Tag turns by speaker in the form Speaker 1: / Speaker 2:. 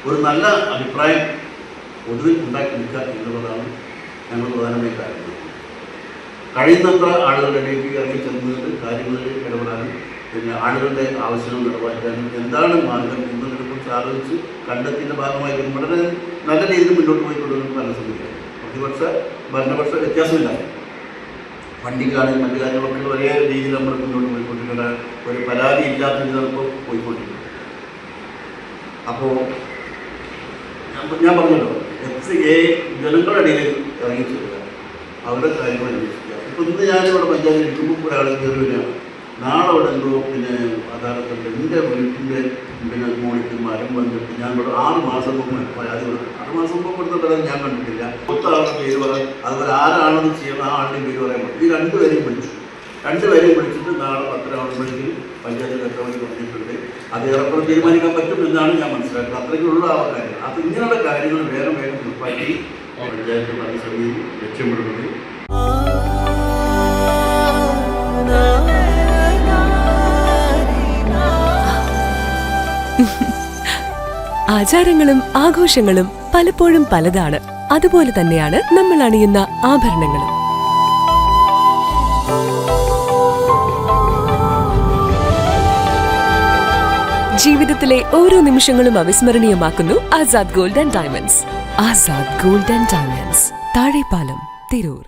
Speaker 1: ഒരു നല്ല അഭിപ്രായം പൊതുവിൽ ഉണ്ടാക്കിയെടുക്കുക എന്നുള്ളതാണ് ഞങ്ങൾ പ്രധാനമായി കാര്യങ്ങൾ. കഴിയുന്നത്ര ആളുകളുടെ ഇടയ്ക്ക് ഇറങ്ങി ചെന്നുകൊണ്ട് കാര്യങ്ങളിൽ ഇടപെടാനും പിന്നെ ആളുകളുടെ ആവശ്യങ്ങൾ നിറവേറ്റാനും എന്താണ് മാർഗം എന്നതിനെക്കുറിച്ച് ആലോചിച്ച് കണ്ടെത്തിൻ്റെ ഭാഗമായി വളരെ നല്ല രീതിയിൽ മുന്നോട്ട് പോയിക്കൊണ്ടുവരുന്ന നല്ല ശ്രമിക്കുക. പ്രതിപക്ഷ ഭരണപക്ഷ വ്യത്യാസമില്ല. ഫണ്ടിങ്ങാണെങ്കിൽ മറ്റു കാര്യങ്ങളൊക്കെ ഒരേ രീതിയിൽ നമ്മൾ മുന്നോട്ട് പോയിക്കൊണ്ടിരിക്കുന്ന ഒരു പരാതി ഇല്ലാത്ത ചിലപ്പോൾ പോയിക്കൊണ്ടിരിക്കുന്നത്. അപ്പോൾ ഞാൻ പറഞ്ഞല്ലോ, ജനങ്ങളുടെ ഇടയിൽ ഇറങ്ങിച്ചെല്ലുക, അവരുടെ കാര്യങ്ങൾ അന്വേഷിക്കുക. ഇപ്പോൾ ഇന്ന് ഞാനിവിടെ പഞ്ചായത്തിൽ ഇരിക്കുമ്പോൾ ഒരാൾ കയറി വരികയാണ്, നാളെ അവിടെ എന്തോ പിന്നെ അദാലത്തുണ്ട്, എൻ്റെ വീട്ടിൻ്റെ പിന്നെ മോണിക്ക് മരം വന്നിട്ട് ഞാൻ ഇവിടെ 6 മാസം മുമ്പ് പരാതി കൊടുത്തു. 6 മാസം മുമ്പ് കൊടുത്ത പരാതി ഞാൻ കണ്ടിട്ടില്ല. 10 ആളുടെ പേര് പറയാൻ, അതുപോലെ ആരാണെന്ന് ചെയ്യണം, ആ ആളുടെ പേര് പറയാൻ പറ്റും. ഈ 2 പേരെയും വിളിച്ചിട്ട് നാളെ 10 ആവുമ്പോഴേക്കും പഞ്ചായത്ത് കെട്ടവഴി പറഞ്ഞിട്ടുണ്ട്. അത് ഏറെക്കുറെ തീരുമാനിക്കാൻ പറ്റും എന്നാണ് ഞാൻ മനസ്സിലാക്കുന്നത്. അത്രയ്ക്കുള്ള ആ കാര്യങ്ങൾ, അത് ഇങ്ങനെയുള്ള കാര്യങ്ങൾ വേഗം തീർപ്പാക്കി പഞ്ചായത്ത് ഭരണസമിതി ലക്ഷ്യമിടുന്നത്.
Speaker 2: ആചാരങ്ങളും ആഘോഷങ്ങളും പലപ്പോഴും പലതാണ്. അതുപോലെ തന്നെയാണ് നമ്മൾ അണിയുന്ന ആഭരണങ്ങളും. ജീവിതത്തിലെ ഓരോ നിമിഷങ്ങളും അവിസ്മരണീയമാക്കുന്നു Azad gold and diamonds. Azad gold and diamonds, Thazhepalam, Tirur.